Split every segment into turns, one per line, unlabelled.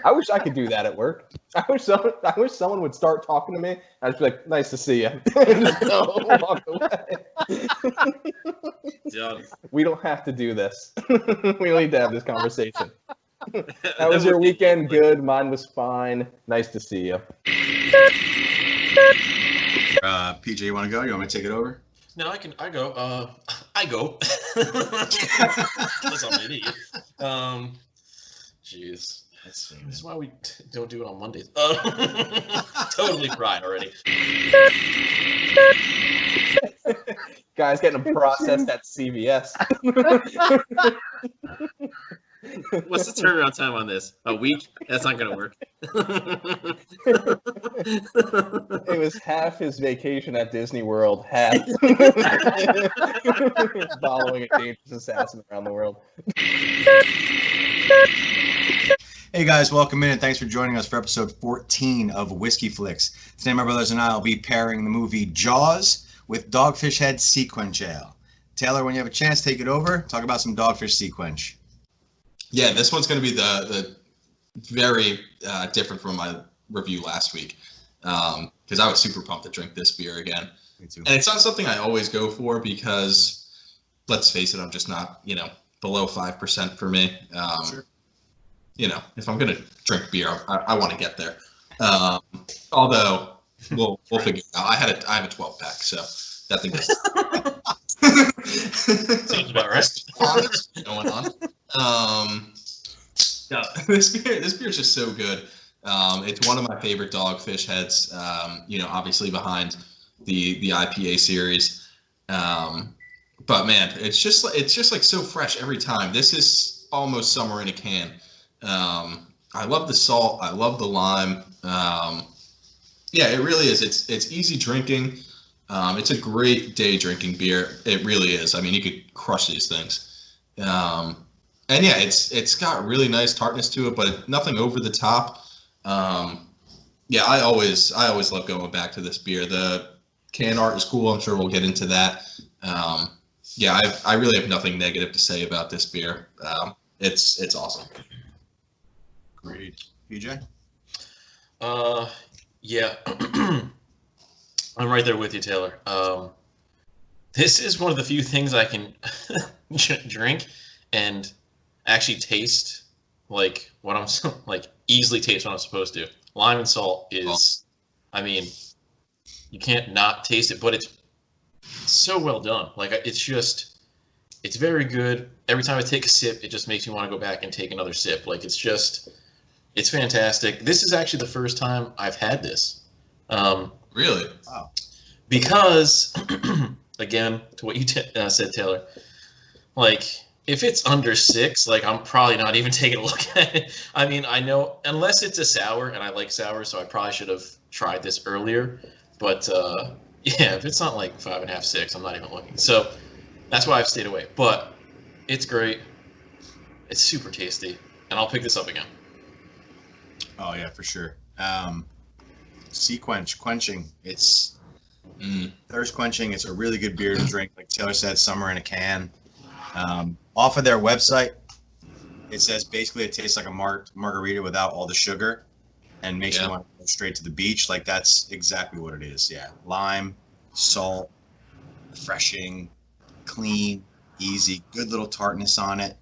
I wish I could do that at work. I wish someone would start talking to me. I'd just be like, "Nice to see you," and just go walk away. We don't have to do this. We don't need to have this conversation. How was your weekend? Good. Mine was fine. Nice to see you.
PJ, you want to go? You want me to take it over?
No, I go. I go. Unless I'm an idiot. Jeez. That's why we don't do it on Mondays. Totally fried already.
Guys getting processed at CVS.
What's the turnaround time on this? A week? That's not going to work.
It was half his vacation at Disney World, half following a dangerous assassin around the world.
Hey guys, welcome in and thanks for joining us for episode 14 of Whiskey Flicks. Today my brothers and I will be pairing the movie Jaws with Dogfish Head Seaquench Ale. Taylor, when you have a chance, take it over. Talk about some Dogfish Seaquench.
Yeah, this one's going to be the very different from my review last week because I was super pumped to drink this beer again.
Me too.
And it's not something I always go for because, let's face it, I'm just not, below 5% for me.
Sure.
If I'm going to drink beer, I want to get there. Although, we'll figure it out. I have a 12-pack, so that thing does.
Sounds about right.
What's going on? This beer is just so good. It's one of my favorite Dogfish Heads. Obviously behind the IPA series. But man, it's just like so fresh every time. This is almost summer in a can. I love the salt. I love the lime. Yeah, it really is. It's easy drinking. It's a great day drinking beer. It really is. I mean, you could crush these things. And yeah, it's got really nice tartness to it, but nothing over the top. Yeah, I always love going back to this beer. The can art is cool. I'm sure we'll get into that. Yeah, I really have nothing negative to say about this beer. It's awesome.
Great. PJ?
Yeah. I'm right there with you, Taylor. This is one of the few things I can drink and actually taste like what I'm like easily taste what I'm supposed to. Lime and salt is, I mean, you can't not taste it, but it's so well done. Like it's very good. Every time I take a sip, it just makes me want to go back and take another sip. Like it's fantastic. This is actually the first time I've had this.
Really?
Wow.
Because, again, to what you said, Taylor, like, if it's under 6, like, I'm probably not even taking a look at it. I mean, I know, unless it's a sour, and I like sour, so I probably should have tried this earlier. But, yeah, if it's not like 5.5, 6, I'm not even looking. So, that's why I've stayed away. But, it's great. It's super tasty. And I'll pick this up again.
Oh, yeah, for sure. Quenching. It's thirst quenching. It's a really good beer to drink. Like Taylor said, summer in a can. Off of their website, it says basically it tastes like a margarita without all the sugar and makes you want to go straight to the beach. Like that's exactly what it is. Yeah. Lime, salt, refreshing, clean, easy, good little tartness on it.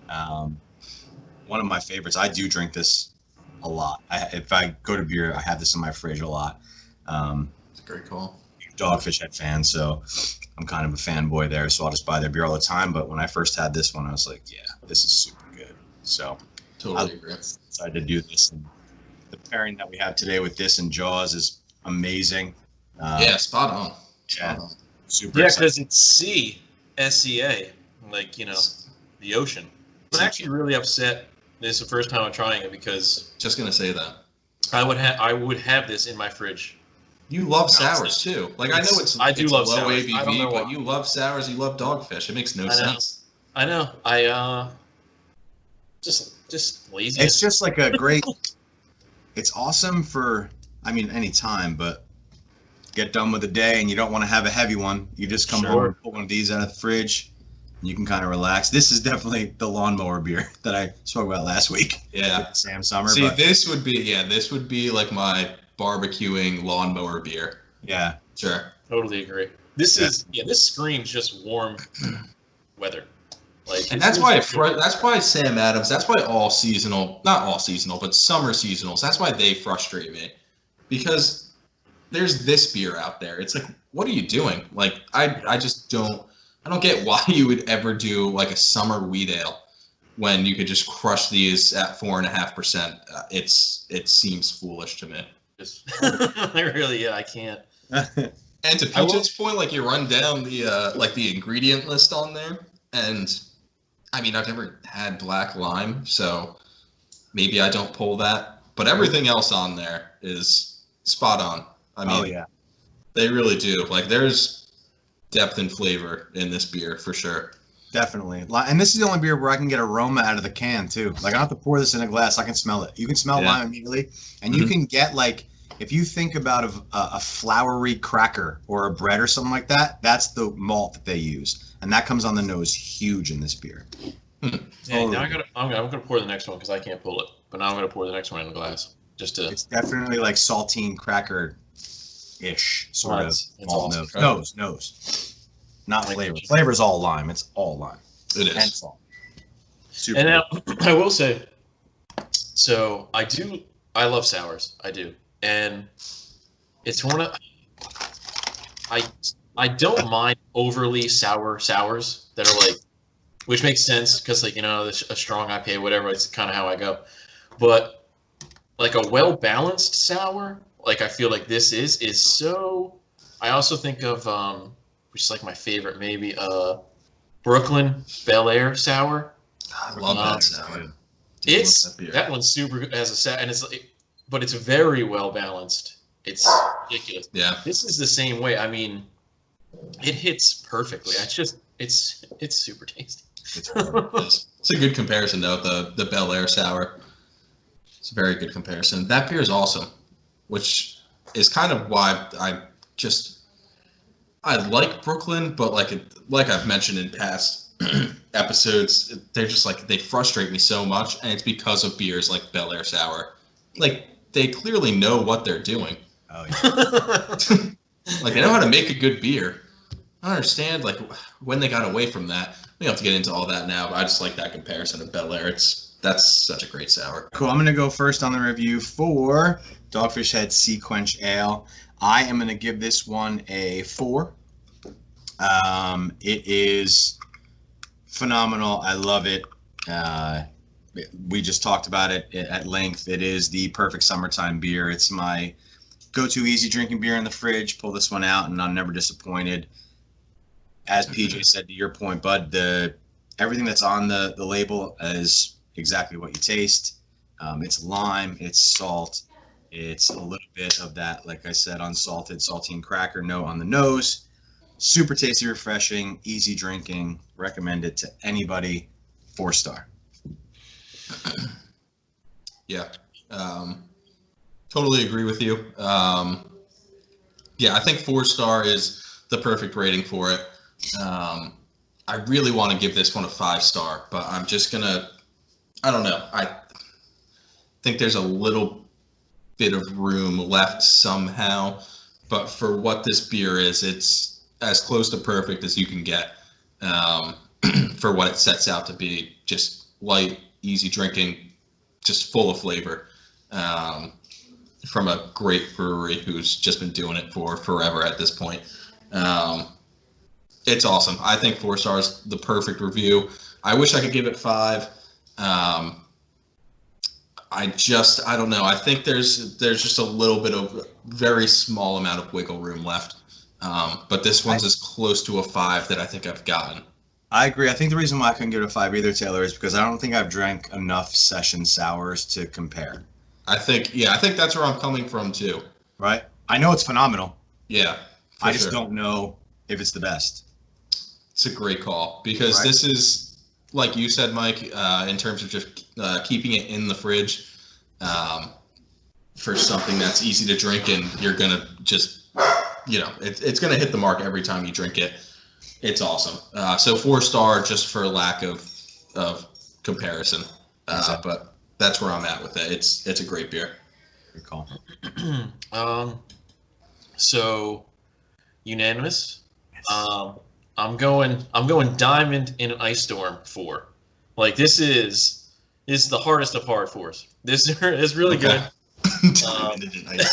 One of my favorites. I do drink this a lot. If I go to beer, I have this in my fridge a lot.
It's a great call.
Dogfish Head fan, so I'm kind of a fanboy there, so I'll just buy their beer all the time. But when I first had this one, I was like, yeah, this is super good. So
Totally agree.
Decided to do this. And the pairing that we have today with this and Jaws is amazing.
Yeah, spot on.
Yeah, super.
Yeah,
excited.
because it's SCA, like, the ocean. I'm actually really upset. This is the first time I'm trying it because
Just gonna say that.
I would have this in my fridge.
You love sours too. Like I know
I do love
low
sours. I don't
ABV,
know
but
why.
you love sours. You love Dogfish. It makes no sense.
I know. I just lazy.
It's just like a great. It's awesome for, any time, but get done with the day and you don't want to have a heavy one. You just come home and pull one of these out of the fridge, You can kind of relax. This is definitely the lawnmower beer that I spoke about last week.
Yeah.
Sam Summer.
See,
but
this would be like my barbecuing lawnmower beer.
yeah.
Sure.
Totally agree. This screams just warm weather. Like,
And that's why Sam Adams, that's why not all seasonal, but summer seasonals, that's why they frustrate me. Because there's this beer out there. It's like, what are you doing? Like, I just don't get why you would ever do like a summer wheat ale when you could just crush these at 4.5%. It seems foolish to me.
I can't.
And to Peach's point, like you run down the ingredient list on there, and I mean I've never had black lime, so maybe I don't pull that. But everything else on there is spot on. I mean, they really do. Like there's depth and flavor in this beer for sure.
Definitely. And this is the only beer where I can get aroma out of the can too. Like I don't have to pour this in a glass. I can smell it. You can smell lime immediately, and you can get like. If you think about a floury cracker or a bread or something like that, that's the malt that they use, and that comes on the nose huge in this beer.
Yeah, now I'm gonna pour the next one because I can't pull it, but now I'm gonna pour the next one in the glass
It's definitely like saltine cracker-ish sort of malt
awesome.
nose, not flavor. Flavor is all lime. It's all lime.
It is.
And salt. Super.
And now I will say, so I love sours. I do. And it's one of I don't mind overly sour sours that are like, which makes sense because like a strong IPA, whatever. It's kind of how I go. But like a well balanced sour, like I feel like this is so. I also think of which is like my favorite, maybe Brooklyn Bel Air sour.
I love that sour.
That one's super good as a sour, and it's like. But it's very well balanced. It's ridiculous.
Yeah.
This is the same way. I mean, it hits perfectly. It's super tasty.
It's a good comparison though. The Bel Air sour. It's a very good comparison. That beer is awesome, which is kind of why I like Brooklyn, but like I've mentioned in past episodes, they're just like they frustrate me so much, and it's because of beers like Bel Air sour. Like they clearly know what they're doing.
Oh yeah.
Like they know how to make a good beer. I don't understand like when they got away from that. We don't have to get into all that now, but I just like that comparison of Bel Air. That's such a great sour.
Cool. I'm gonna go first on the review for Dogfish Head Seaquench Ale. I am gonna give this one a 4. It is phenomenal. I love it. We just talked about it at length. It is the perfect summertime beer. It's my go-to easy drinking beer in the fridge. Pull this one out, and I'm never disappointed. As PJ said, to your point, Bud, everything that's on the label is exactly what you taste. It's lime, it's salt, it's a little bit of that, like I said, unsalted saltine cracker note on the nose. Super tasty, refreshing, easy drinking. Recommend it to anybody. 4-star.
Yeah, totally agree with you. Yeah, I think 4-star is the perfect rating for it. I really want to give this one a 5-star, but I'm just gonna. I don't know. I think there's a little bit of room left somehow, but for what this beer is, it's as close to perfect as you can get for what it sets out to be. Just light, easy drinking, just full of flavor from a great brewery who's just been doing it for forever at this point. It's awesome. I think 4 stars, the perfect review. I wish I could give it 5. I don't know. I think there's just a little bit of very small amount of wiggle room left. But this one's as close to a 5 that I think I've gotten.
I agree. I think the reason why I couldn't give it a 5 either, Taylor, is because I don't think I've drank enough session sours to compare.
I think that's where I'm coming from too.
Right? I know it's phenomenal.
Yeah.
I just don't know if it's the best.
It's a great call because This is, like you said, Mike, in terms of just keeping it in the fridge for something that's easy to drink, and you're going to just, it's going to hit the mark every time you drink it. It's awesome. So 4-star just for lack of comparison. But that's where I'm at with it. It's a great beer.
Good call.
So unanimous. I'm going Diamond in an Ice Storm 4. Like this is the hardest of hard 4s. This is really good.
Diamond in an Ice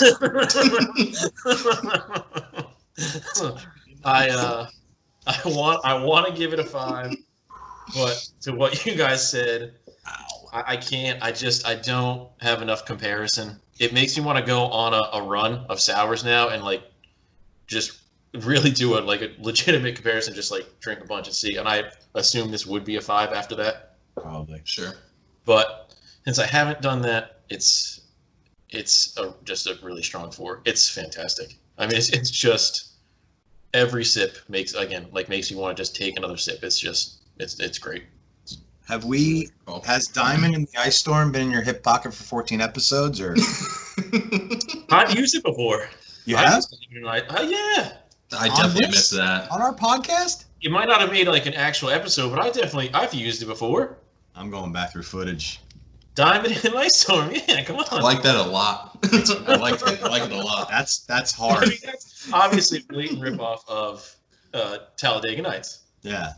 Storm.
I want to give it a 5, but to what you guys said, I can't. I don't have enough comparison. It makes me want to go on a run of sours now and like just really do a legitimate comparison. Just like drink a bunch and see. And I assume this would be a 5 after that.
Probably.
Sure.
But since I haven't done that, it's just a really strong 4. It's fantastic. I mean, it's just every sip makes you want to just take another sip. It's great.
Has Diamond in the Ice Storm been in your hip pocket for 14 episodes, or?
I've used it before.
You have?
Yeah.
I definitely missed that.
On our podcast?
You might not have made like an actual episode, but I've used it before.
I'm going back through footage.
Diamond in Ice Storm, yeah, come on.
I like that a lot. I like it a lot.
That's hard.
I mean, that's obviously a blatant ripoff of Talladega Nights.
Yeah.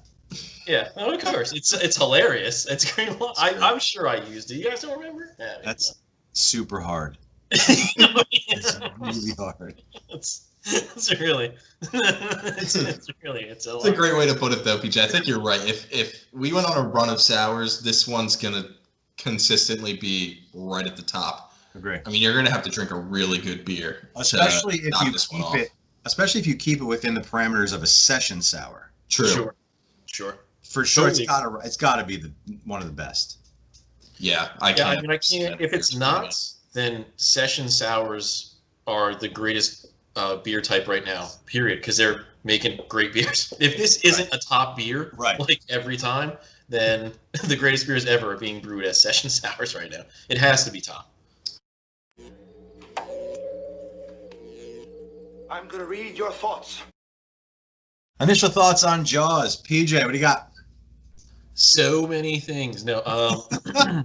Yeah, no, of course. It's hilarious. It's great. I'm sure I used it. You guys don't remember? Yeah,
that's super hard.
It's
really hard.
It's really
It's a great way to put it, though, PJ. I think you're right. If we went on a run of sours, this one's gonna consistently be right at the top.
Agree.
I mean, you're gonna have to drink a really good beer,
especially if you
keep
it. Especially if you keep it within the parameters of a session sour.
True.
Sure.
For sure,
Totally.
it's gotta be one of the best.
Yeah,
I can't. If it's not, then session sours are the greatest beer type right now. Period. Because they're making great beers. If this isn't a top beer, like every time, then the greatest beers ever are being brewed as session sours right now. It has to be top.
I'm gonna read your thoughts.
Initial thoughts on Jaws. PJ, what do you got?
So many things. No, I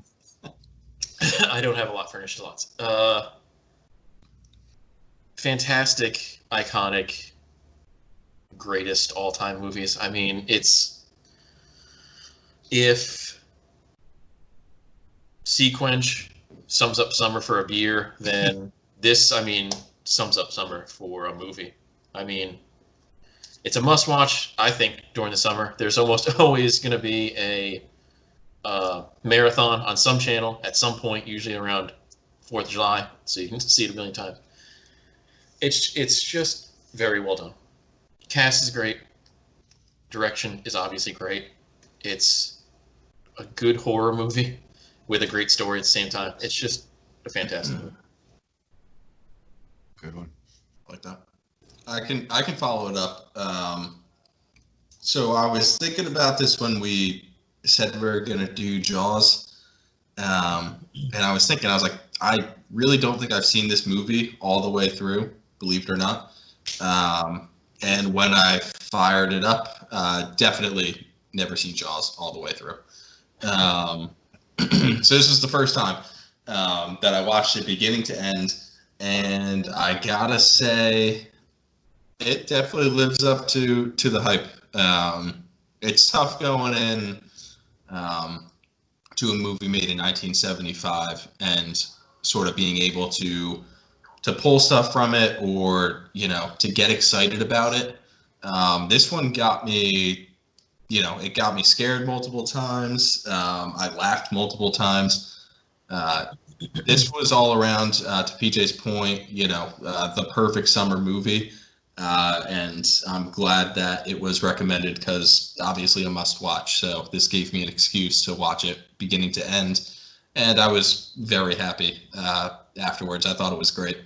don't have a lot for initial thoughts. Fantastic, iconic, greatest all-time movies. I mean, if Seaquench sums up summer for a beer, then this, sums up summer for a movie. I mean, it's a must-watch, I think, during the summer. There's almost always going to be a marathon on some channel at some point, usually around 4th of July, so you can see it a million times. It's just very well done. Cast is great. Direction is obviously great. It's a good horror movie with a great story at the same time. It's just a fantastic movie.
Good one.
I like that. I can follow it up. So I was thinking about this when we said we were gonna do Jaws, and I was like, I really don't think I've seen this movie all the way through, believe it or not. And when I fired it up, definitely never seen Jaws all the way through. So this was the first time that I watched it beginning to end, and I gotta say, it definitely lives up to the hype. It's tough going in to a movie made in 1975 and sort of being able to pull stuff from it, or to get excited about it. This one got me, it got me scared multiple times. I laughed multiple times. This was all around, to PJ's point, the perfect summer movie. And I'm glad that it was recommended, because obviously a must watch. So this gave me an excuse to watch it beginning to end. And I was very happy afterwards. I thought it was great.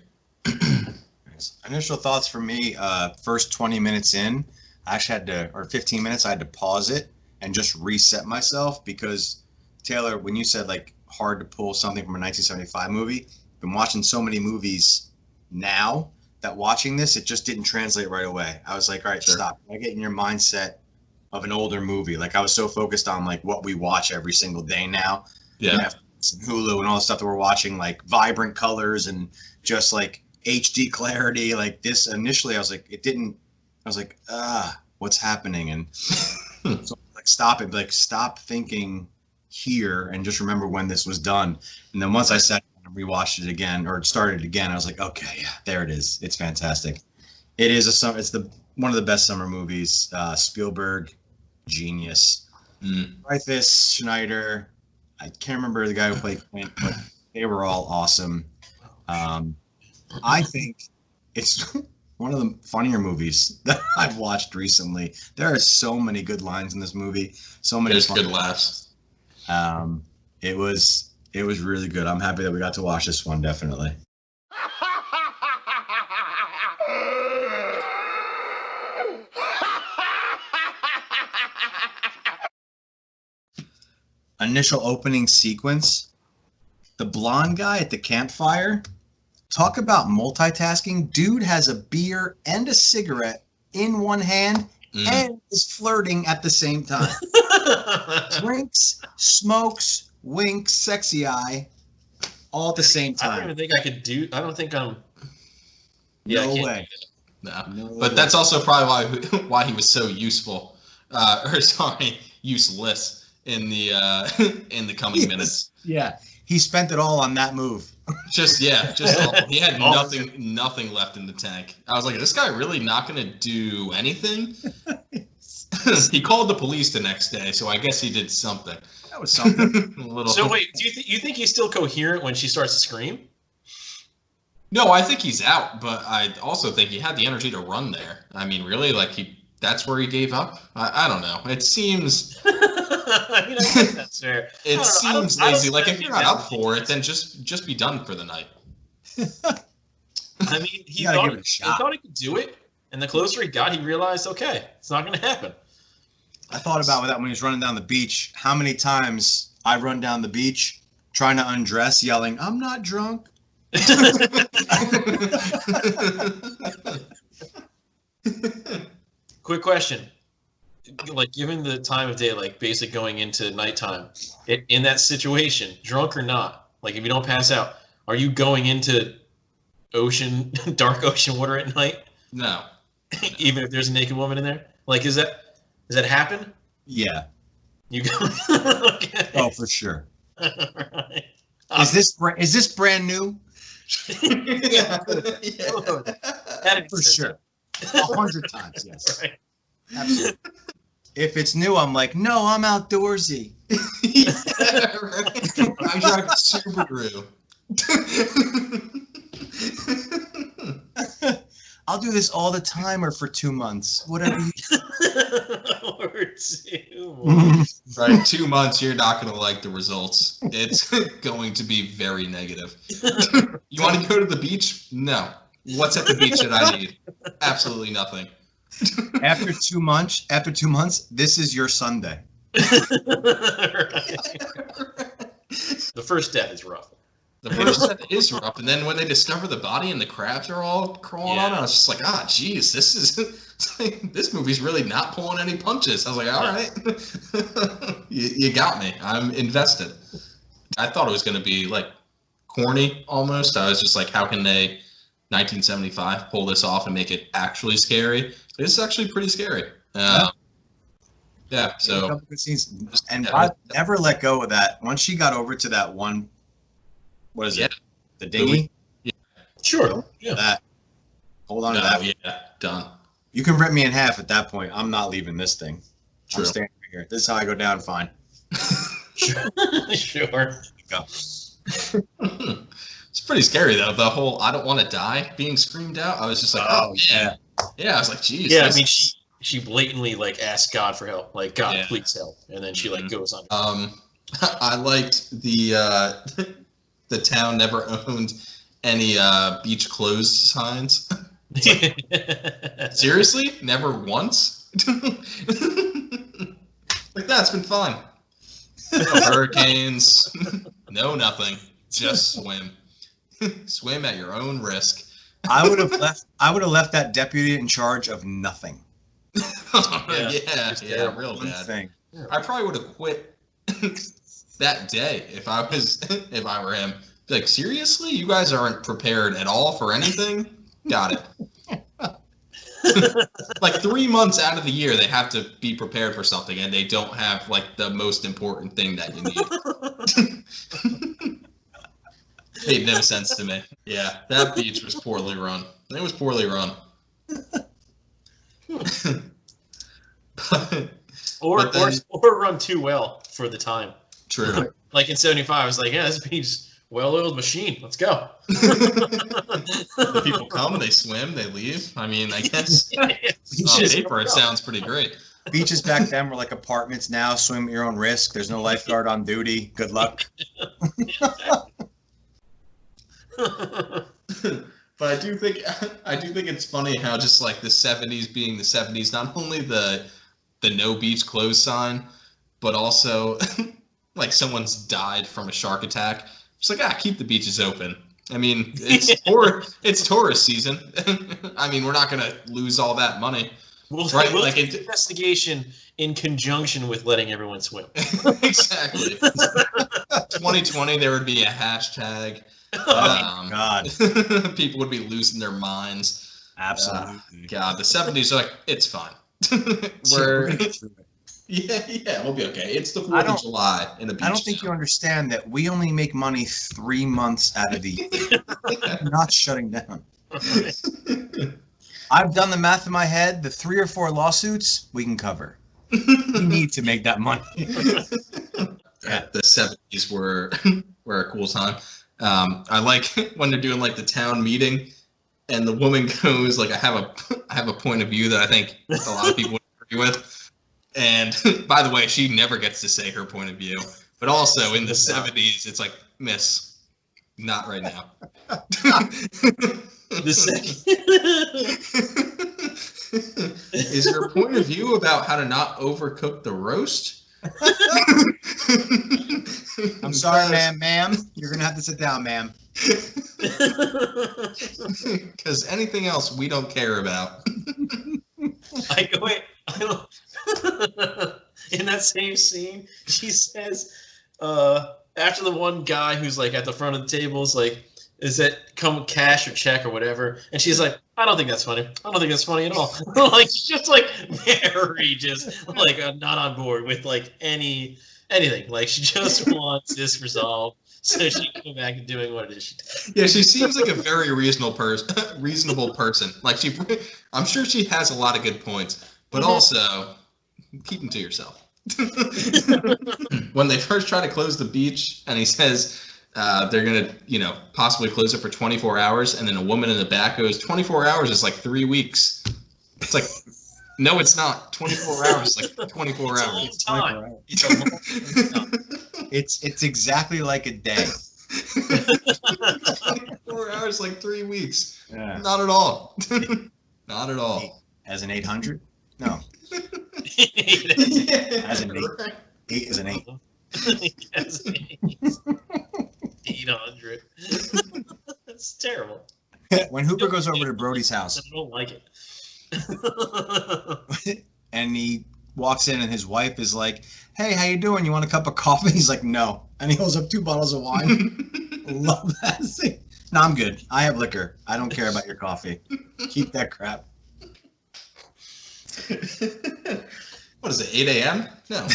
Initial thoughts for me, first 20 minutes in, I actually had to, or 15 minutes, I had to pause it and just reset myself, because Taylor, when you said like hard to pull something from a 1975 movie, I've been watching so many movies now that watching this, it just didn't translate right away. I was like, all right, stop. I get in your mindset an older movie. Like I was so focused on like what we watch every single day now.
Yeah.
Netflix and Hulu and all the stuff that we're watching, like vibrant colors and just like HD clarity. Like this initially, I was like, what's happening? And so like stop it, like stop thinking here and just remember when this was done. And then once I sat down and rewatched it again or started it again, I was like, okay, yeah, there it is. It's fantastic. It is one of the best summer movies. Spielberg, genius. Dreyfuss, Schneider. I can't remember the guy who played Clint, but they were all awesome. I think it's one of the funnier movies that I've watched recently. There are so many good lines in this movie. So many
good laughs.
It was really good. I'm happy that we got to watch this one, definitely. Initial opening sequence. The blonde guy at the campfire. Talk about multitasking. Dude has a beer and a cigarette in one hand and is flirting at the same time. Drinks, smokes, winks, sexy eye, all at the same time.
I don't even think I could do. I don't think I'm.
No way.
No. But that's also probably why he was so useful, useless in the coming minutes.
Yeah, he spent it all on that move.
He had nothing left in the tank. I was like, is this guy really not going to do anything? He called the police the next day, so I guess he did something.
That was something.
So wait, do you think he's still coherent when she starts to scream?
No, I think he's out, but I also think he had the energy to run there. I mean, really, that's where he gave up? I don't know. It seems...
I mean, I guess that's fair.
It seems lazy. Like, if you're not up for it, then just be done for the night.
I mean, he thought he could do it, and the closer he got, he realized, okay, it's not going to happen.
I thought about that when he was running down the beach. How many times I run down the beach trying to undress, yelling, "I'm not drunk."
Quick question. Like, given the time of day, like, basic going into nighttime, in that situation, drunk or not, like, if you don't pass out, are you going into dark ocean water at night?
No.
Even if there's a naked woman in there? Like, does that happen?
Yeah.
You go. Okay.
Oh, for sure.
Right.
Is this brand new?
Yeah.
For sure. 100 times, yes.
Right.
Absolutely. If it's new, I'm like, no, I'm outdoorsy.
Yeah, right. I drive a Subaru.
I'll do this all the time or for 2 months. Whatever you
Or 2 months.
Right, 2 months, you're not going to like the results. It's going to be very negative. You want to go to the beach? No. What's at the beach that I need? Absolutely nothing.
After 2 months, this is your Sunday.
The first death is rough.
The first step is rough, and then when they discover the body and the crabs are all crawling on, I was just like, geez, this movie's really not pulling any punches. I was like, all right, you got me. I'm invested. I thought it was going to be like corny almost. I was just like, how can they, 1975, pull this off and make it actually scary? This is actually pretty scary. Yeah, so.
A couple good scenes. And I never let go of that. Once she got over to that one, what is it? The dinghy?
Yeah.
Sure. Yeah.
That. Hold on to that.
Yeah, done.
You can rip me in half at that point. I'm not leaving this thing.
True.
I'm standing right here. This is how I go down fine.
Sure.
Go.
It's pretty scary, though. The whole I don't want to die being screamed out. I was just like, oh, yeah. Yeah, I was like, geez.
Yeah, I mean, she blatantly, like, asked God for help. Like, God,
Yeah.
please help. And then she, like, goes on.
I liked the town never owned any beach closed signs. Seriously? Never once? Like, that's been fine. No hurricanes, no nothing. Just swim. Swim at your own risk.
I would have left that deputy in charge of nothing.
yeah, real
One
bad.
thing.
I probably would have quit that day if I were him. Like, seriously, you guys aren't prepared at all for anything? Got it. Like 3 months out of the year, they have to be prepared for something, and they don't have like the most important thing that you need. Made no sense to me. Yeah, that beach was poorly run. It was poorly run.
Or run too well for the time.
True.
Like in 75, I was like, yeah, this beach well-oiled machine. Let's go.
The people come, they swim, they leave. I mean, I guess on paper it sounds pretty great.
Beaches back then were like apartments. Now, swim at your own risk. There's no lifeguard on duty. Good luck.
But I do think it's funny how just like the 70s being the 70s, not only the no beach closed sign, but also like someone's died from a shark attack. It's like, keep the beaches open. I mean, it's tourist season. I mean, we're not gonna lose all that money.
We'll
Like
take investigation in conjunction with letting everyone swim.
Exactly. 2020, there would be a hashtag.
God.
People would be losing their minds.
Absolutely.
God, the 70s are like, it's fine. We'll be okay. It's the 4th of July in the beach.
I don't think you understand that we only make money 3 months out of the year. We're not shutting down. I've done the math in my head. The 3 or 4 lawsuits we can cover. We need to make that money.
Yeah, the 70s were a cool time. I like when they're doing like the town meeting, and the woman goes like, I have a point of view that I think a lot of people would agree with. And by the way, she never gets to say her point of view. But also in the 70s, it's like, miss, not right now. Is your point of view about how to not overcook the roast?
I'm sorry, ma'am. You're going to have to sit down, ma'am.
Because anything else we don't care about.
In that same scene, she says, after the one guy who's like at the front of the table is like, is that come cash or check or whatever? And she's like, I don't think that's funny. I don't think that's funny at all. Like, she's just like very just like not on board with like anything. Like, she just wants this resolved so she can go back to doing what it is she does.
Yeah, she seems like a very reasonable person. Like, I'm sure she has a lot of good points, but also keep them to yourself. When they first try to close the beach, and he says they're gonna, possibly close it for 24 hours, and then a woman in the back goes, 24 hours is like 3 weeks. It's like, no, it's not. 24 hours is like 24 hours.
It's a long time.
It's exactly like a day.
24 hours, like 3 weeks.
Yeah.
Not at all. Not at all.
As an 800? No. As an 8. 8 is an 8.
Yes, 800. That's terrible.
When Hooper goes over to Brody's house,
I don't like it.
and he walks in, and his wife is like, "Hey, how you doing? You want a cup of coffee?" He's like, "No," and he holds up 2 bottles of wine. Love that scene. No, I'm good. I have liquor. I don't care about your coffee. Keep that crap.
What is it, 8 a.m.? No.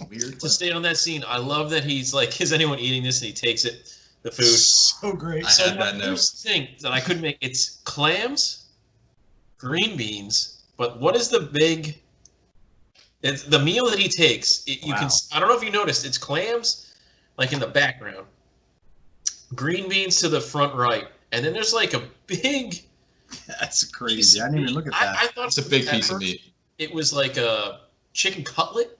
Weird.
To stay on that scene, I love that he's like, is anyone eating this? And he takes it, the food.
So great.
I had that note.
Here's the thing that I couldn't make. It's clams, green beans, but what is the big... It's the meal that he takes. You can. I don't know if you noticed. It's clams, like in the background. Green beans to the front right. And then there's like a big...
That's crazy. I didn't even look at that.
I thought
It's a big piece of meat.
It was like a chicken cutlet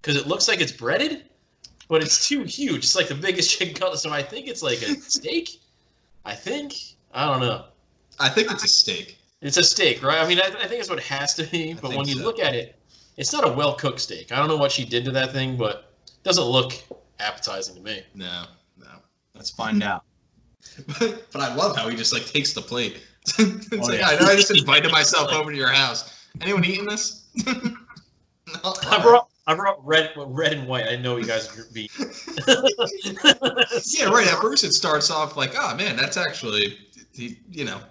because it looks like it's breaded, but it's too huge. It's like the biggest chicken cutlet, so I think it's like a steak. I don't know.
I think it's a steak.
It's a steak, right? I mean, I think it's what it has to be, but when you look at it, it's not a well-cooked steak. I don't know what she did to that thing, but it doesn't look appetizing to me.
No.
Let's find out.
But I love how he just like takes the plate, It's like, I know I just invited myself over to your house. Anyone eating this? No.
I brought red and white. I know you guys would be.
Yeah, right. At first, it starts off like, oh man, that's actually he,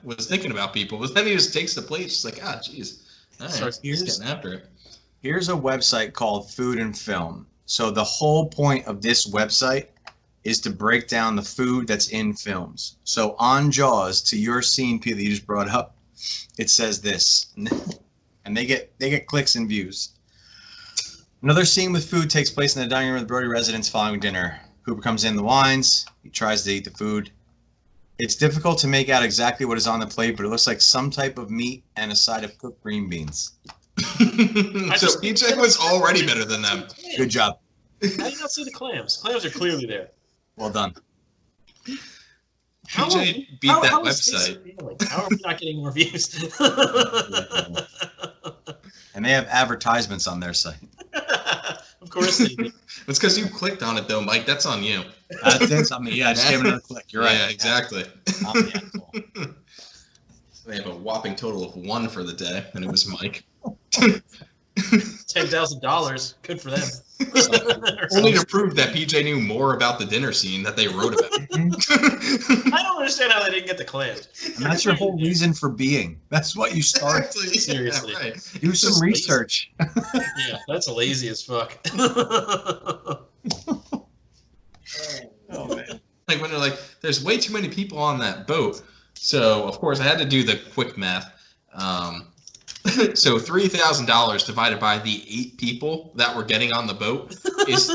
was thinking about people. But then he just takes the plate. It's like, ah, jeez. All right, he's getting after it.
Here's a website called Food and Film. So the whole point of this website is to break down the food that's in films. So on Jaws, to your scene, P, that you just brought up, it says this, and they get clicks and views. Another scene with food takes place in the dining room of the Brody residence following dinner. Hooper comes in the wines. He tries to eat the food. It's difficult to make out exactly what is on the plate, but it looks like some type of meat and a side of cooked green beans.
So PJ was already better than them.
Good job.
How do you not see the clams? Clams are clearly there.
Well done.
PJ beat that website.
How are we not getting more views?
And they have advertisements on their site.
Of course they do.
It's because you clicked on it, though, Mike. That's on you.
That's on me. Yeah, I just gave another click. You're right.
Yeah, exactly.
I'm the asshole.
They have a whopping total of 1 for the day, and it was Mike.
$10,000. Good for them.
Only to prove that PJ knew more about the dinner scene that they wrote about.
I don't understand how they didn't get the clams.
And that's your whole reason for being. That's what you start.
Exactly.
Seriously.
Yeah, right.
Do some research.
Yeah, that's lazy as fuck.
Oh, man.
Like when they're like, there's way too many people on that boat. So, of course, I had to do the quick math. So $3,000 divided by the 8 people that were getting on the boat is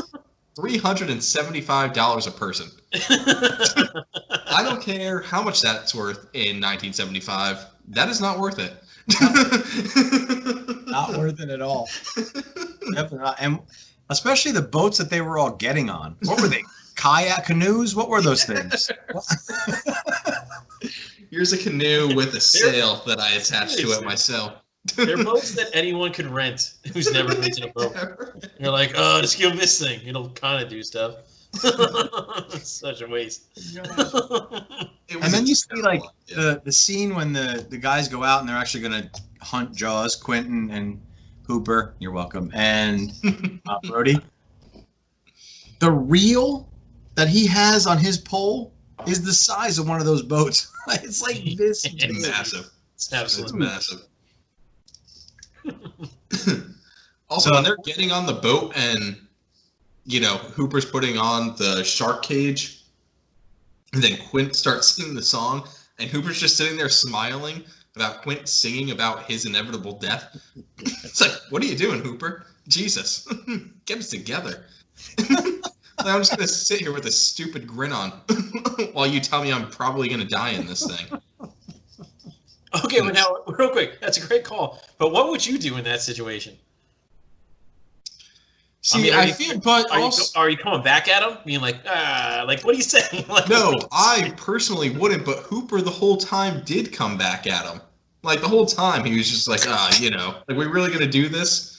$375 a person. I don't care how much that's worth in 1975. That is not worth it.
Not worth it at all. Definitely not. And especially the boats that they were all getting on. What were they? Kayak canoes? What were those things?
Here's a canoe with a sail that I attached to it myself.
They're boats that anyone could rent who's never rented a boat. You're like, oh, just give them this thing. It'll kind of do stuff. It's such a waste.
And then you see like the scene when the guys go out and they're actually going to hunt Jaws, Quentin and Hooper. You're welcome. And Brody. The reel that he has on his pole is the size of one of those boats. It's like this.
It's massive.
It's absolutely
massive. Also, when they're getting on the boat and, Hooper's putting on the shark cage, and then Quint starts singing the song, and Hooper's just sitting there smiling about Quint singing about his inevitable death. It's like, what are you doing, Hooper? Jesus, get us together. I'm just going to sit here with a stupid grin on while you tell me I'm probably going to die in this thing.
Okay, but now, real quick, that's a great call. But what would you do in that situation?
See, I feel, but also,
are you coming back at him? Being like, what are you saying? Like,
no, I personally wouldn't, but Hooper the whole time did come back at him. Like, the whole time, he was just like, like, we really going to do this?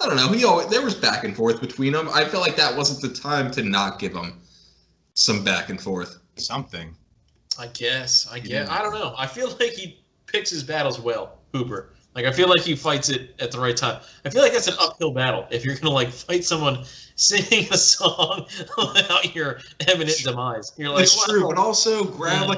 I don't know. There was back and forth between them. I felt like that wasn't the time to not give him some back and forth.
Something.
I guess. I don't know. I feel like he picks his battles well, Hooper. Like, I feel like he fights it at the right time. I feel like that's an uphill battle if you're going to, fight someone singing a song about your imminent demise. You're like,
it's true, but also grab,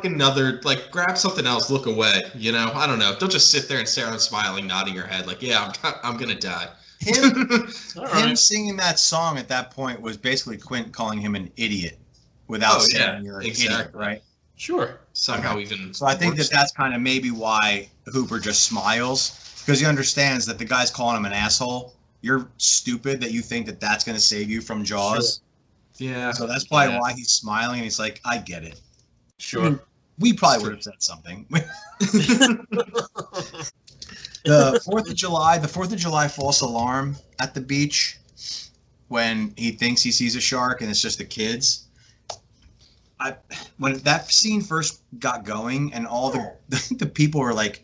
grab something else, look away, I don't know. Don't just sit there and stare at him smiling, nodding your head like, yeah, I'm going to die.
Him singing that song at that point was basically Quint calling him an idiot without saying you're an idiot, right?
Sure.
Somehow even.
So I think that's kind of maybe why Hooper just smiles, because he understands that the guy's calling him an asshole. You're stupid that you think that that's going to save you from Jaws.
Sure. Yeah.
So that's probably why he's smiling, and he's like, I get it.
Sure.
I mean, we probably would have said something. The 4th of July false alarm at the beach when he thinks he sees a shark and it's just the kids. When that scene first got going and all the people were like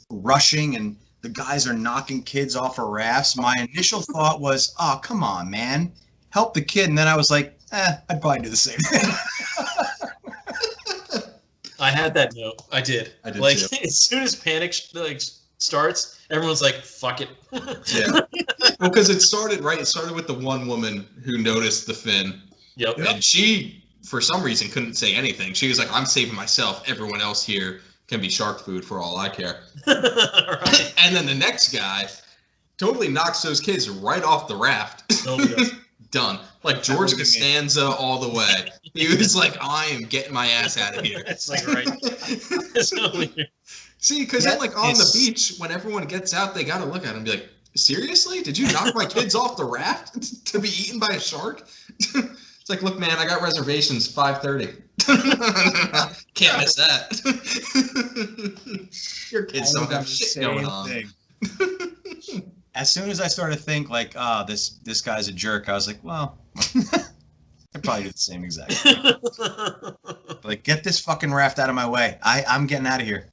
rushing and the guys are knocking kids off of rafts, my initial thought was, oh, come on, man. Help the kid. And then I was like, I'd probably do the same thing.
I had that note. I did.
I did
like
too.
as soon as panic starts, everyone's like, "Fuck it."
Yeah. Well, because it started right. It started with the one woman who noticed the fin,
Yep.
and she, for some reason, couldn't say anything. She was like, "I'm saving myself. Everyone else here can be shark food for all I care."
Right.
And then the next guy totally knocks those kids right off the raft.
Totally does.
Done. Like George Costanza all the way. He was like, I am getting my ass out of here.
It's like right. It's totally-
See, because then like on the beach, when everyone gets out, they got to look at him and be like, seriously? Did you knock my kids off the raft to be eaten by a shark? It's like, look, man, I got reservations 5:30. Can't miss that. Your kids don't have shit going on.
As soon as I started to think like, this guy's a jerk, I was like, well, I'd probably do the same exact thing. Like, get this fucking raft out of my way. I'm getting out of here.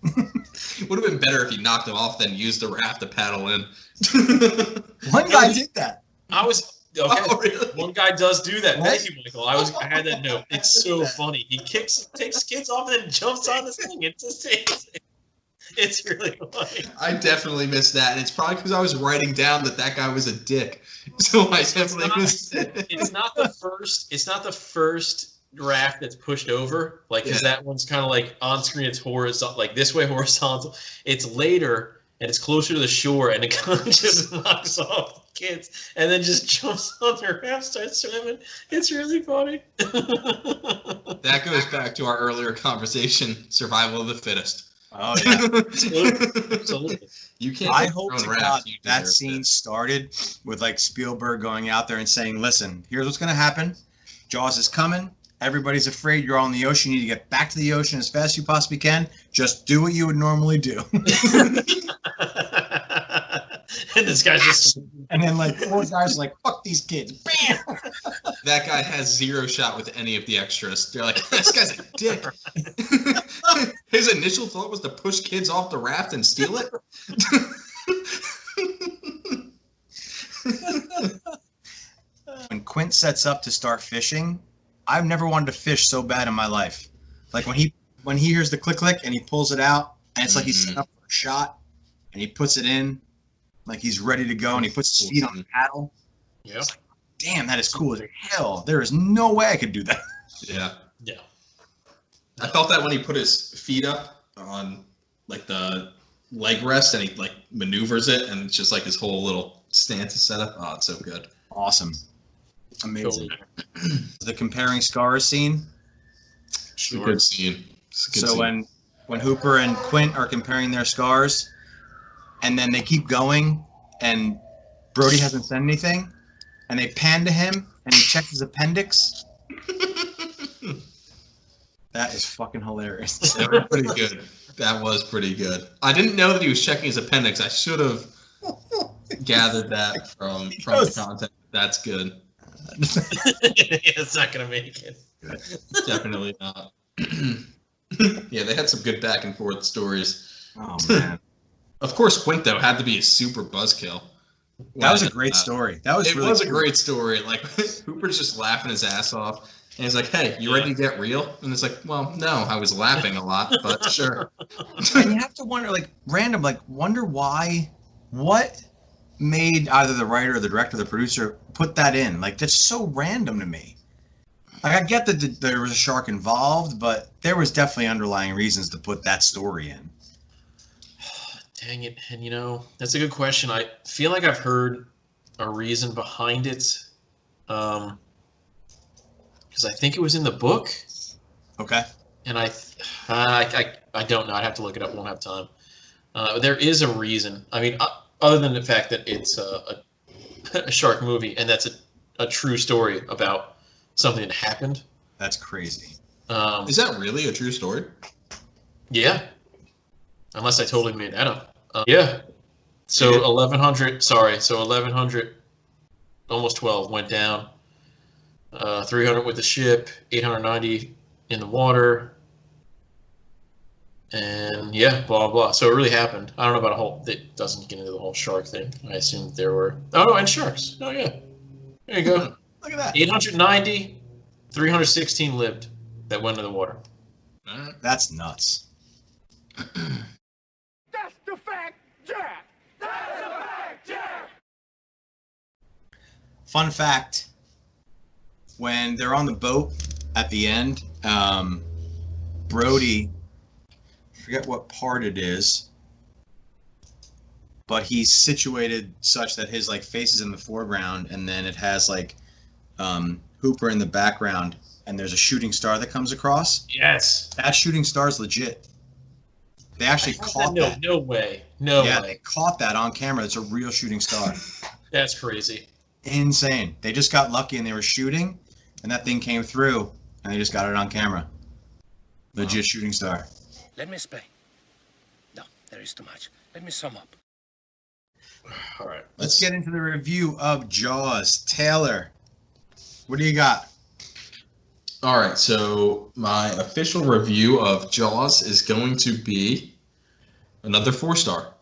Would have been better if he knocked him off, then used the raft to paddle in.
One guy did that.
I was okay.
Oh, really?
One guy does do that. Thank you, Michael. I had that note. It's so funny. He takes kids off and then jumps on this thing. It's really funny.
I definitely missed that, and it's probably because I was writing down that guy was a dick. So I definitely missed it.
It's not the first. It's not the first raft that's pushed over. Like, because that one's kind of like on screen. It's horizontal, like this way horizontal. It's later and it's closer to the shore, and it kind of just knocks off the kids, and then just jumps on their raft, starts swimming. It's really funny.
That goes back to our earlier conversation: survival of the fittest.
Oh yeah.
Absolutely.
You can't.
I hope
throw
to
raft,
God
you
that
deserve
scene
it.
started with like Spielberg going out there and saying, "Listen, here's what's gonna happen. Jaws is coming. Everybody's afraid. You're all in the ocean. You need to get back to the ocean as fast as you possibly can. Just do what you would normally do."
And this guy's just
And then like four guys are like, "Fuck these kids." Bam.
That guy has zero shot with any of the extras. They're like, this guy's a dick. His initial thought was to push kids off the raft and steal it.
When Quint sets up to start fishing, I've never wanted to fish so bad in my life. Like when he hears the click click and he pulls it out, and it's like he's setting up for a shot, and he puts it in, like he's ready to go, and he puts his feet on the paddle.
yeah.
Damn, that is cool as hell. There is no way I could do that.
Yeah.
Yeah.
I felt that when he put his feet up on like the leg rest and he like maneuvers it, and it's just like his whole little stance is set up. Oh, it's so good.
Awesome. Amazing.
Totally.
The comparing scars scene.
It's a good scene. It's a good
So
scene.
when Hooper and Quint are comparing their scars, and then they keep going, and Brody hasn't said anything, and they pan to him, and he checks his appendix. That is fucking hilarious.
That was pretty good. That was pretty good. I didn't know that he was checking his appendix. I should have gathered that from the content. That's good.
It's not gonna make it.
Definitely not. Yeah, they had some good back and forth stories.
Oh man,
Of course, Quint though had to be a super buzzkill.
that was a great story. That was
It
really
was a
cool.
great story. Like Hooper's just laughing his ass off, and he's like, "Hey, you ready to get real?" And it's like, "Well, no, I was laughing a lot, but sure."
And you have to wonder, like, wonder why, what made either the writer or the director or the producer put that in? Like, that's so random to me. Like, I get that there was a shark involved, but there was definitely underlying reasons to put that story in.
Dang it. And that's a good question. I feel like I've heard a reason behind it. Because I think it was in the book.
Okay.
And I don't know. I'd have to look it up. Won't have time. There is a reason. I mean, other than the fact that it's a shark movie, and that's a true story about something that happened.
That's crazy.
Is that really a true story?
Yeah. Unless I totally made that up. Yeah. So 1100. Sorry. So 1100. Almost 12 went down. 300 with the ship. 890 in the water. And yeah, blah blah. So it really happened. I don't know about a whole. It doesn't get into the whole shark thing. I assumed there were. Oh, and sharks. Oh yeah. There you go.
Look at that.
890. 316 lived that went in the water.
All right.
That's nuts.
That's the fact, Jack! That's the fact, Jack!
Fun fact, when they're on the boat at the end, Brody, I forget what part it is, but he's situated such that his like face is in the foreground, and then it has like Hooper in the background, and there's a shooting star that comes across.
Yes.
That shooting star is legit. They actually caught that.
No way. No
Yeah,
way.
they caught that on camera. It's a real shooting star.
That's crazy.
Insane. They just got lucky and they were shooting, and that thing came through, and they just got it on camera. Legit shooting star.
Let me explain. No, there is too much. Let me sum up.
All right.
Let's get into the review of Jaws. Taylor, what do you got?
All right, so my official review of Jaws is going to be another 4-star.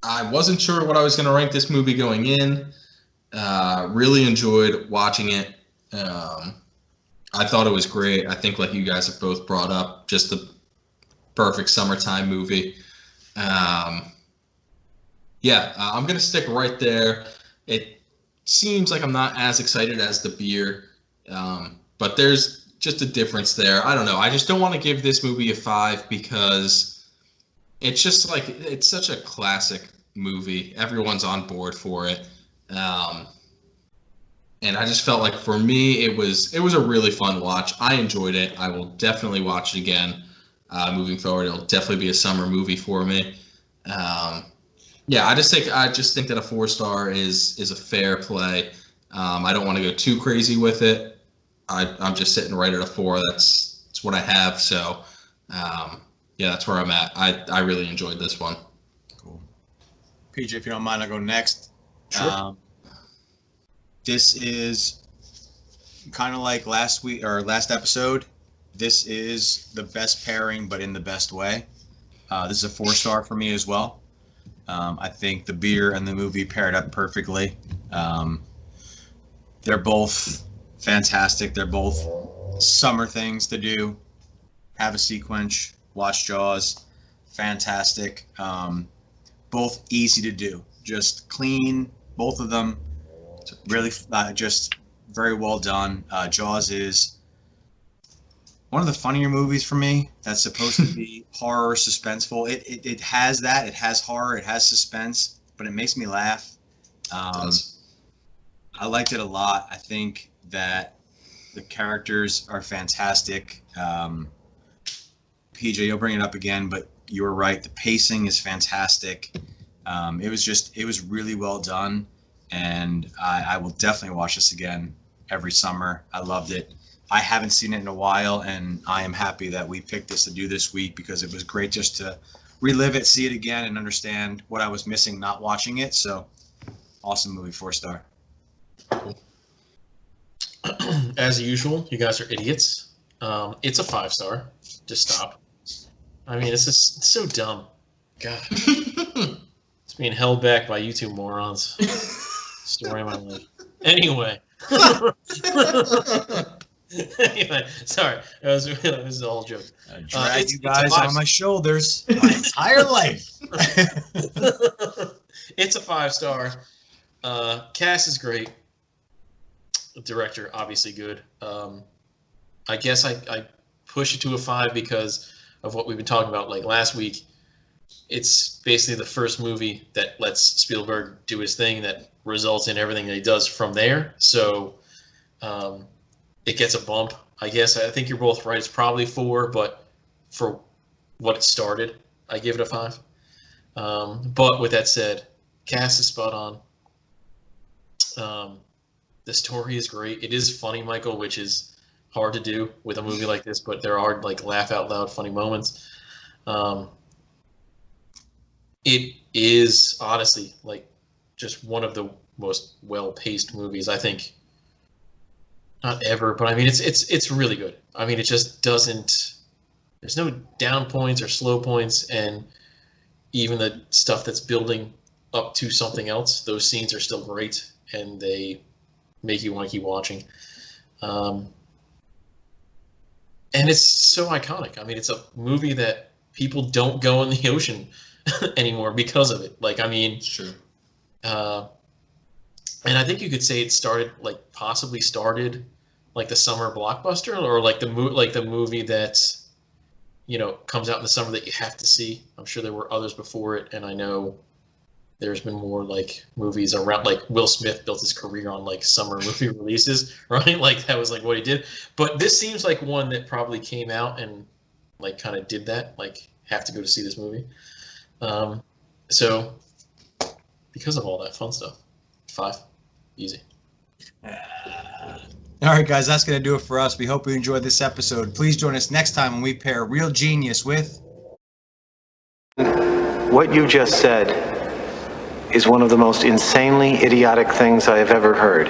I wasn't sure what I was going to rank this movie going in. Really enjoyed watching it. I thought it was great. I think, like you guys have both brought up, just the perfect summertime movie. I'm going to stick right there. It seems like I'm not as excited as the beer, but there's just a difference there. I don't know. I just don't want to give this movie a 5 because it's just like, it's such a classic movie. Everyone's on board for it. And I just felt like for me, it was a really fun watch. I enjoyed it. I will definitely watch it again moving forward. It'll definitely be a summer movie for me. I just think that a 4-star is a fair play. I don't want to go too crazy with it. I'm just sitting right at a 4. That's what I have. So that's where I'm at. I really enjoyed this one.
Cool. PJ, if you don't mind, I'll go next.
Sure.
This is kind of like last episode. This is the best pairing, but in the best way. This is a 4-star for me as well. I think the beer and the movie paired up perfectly. They're both fantastic. They're both summer things to do. Have a Seaquench, watch Jaws. Fantastic. Both easy to do. Just clean, both of them. Really just very well done. Jaws is one of the funnier movies for me that's supposed to be horror, suspenseful. It has that. It has horror. It has suspense, but it makes me laugh. I liked it a lot. I think that the characters are fantastic. PJ, you'll bring it up again, but you were right. The pacing is fantastic. It was really well done, and I will definitely watch this again every summer. I loved it. I haven't seen it in a while, and I am happy that we picked this to do this week because it was great just to relive it, see it again, and understand what I was missing not watching it. So, awesome movie, 4-star.
As usual, you guys are idiots. It's a 5-star. Just stop. I mean, it's so dumb. God. It's being held back by you two morons. Story of my life. Anyway. Anyway, sorry. It was a whole joke.
I dragged you guys on my shoulders my entire life.
It's a 5-star. Cast is great. The director, obviously good. I guess I push it to a 5 because of what we've been talking about like last week. It's basically the first movie that lets Spielberg do his thing that results in everything that he does from there. So it gets a bump, I guess. I think you're both right. It's probably 4, but for what it started, I give it a 5. But with that said, cast is spot on. The story is great. It is funny, Michael, which is hard to do with a movie like this, but there are like laugh out loud funny moments. It is honestly like just one of the most well-paced movies, I think. Not ever, but I mean it's really good. I mean, it just doesn't. There's no down points or slow points, and even the stuff that's building up to something else, those scenes are still great, and they make you want to keep watching. And it's so iconic. I mean, it's a movie that people don't go in the ocean anymore because of it. Like, I mean,
It's true.
And I think you could say it started, like, possibly started, like, the summer blockbuster, or like the movie that, you know, comes out in the summer that you have to see. I'm sure there were others before it, and I know there's been more, like, movies around, like, Will Smith built his career on, like, summer movie releases, right? Like, that was, like, what he did. But this seems like one that probably came out and, like, kind of did that, like, have to go to see this movie. So, because of all that fun stuff, 5. Easy.
All right, guys, that's going to do it for us. We hope you enjoyed this episode. Please join us next time when we pair Real Genius with...
What you just said is one of the most insanely idiotic things I have ever heard.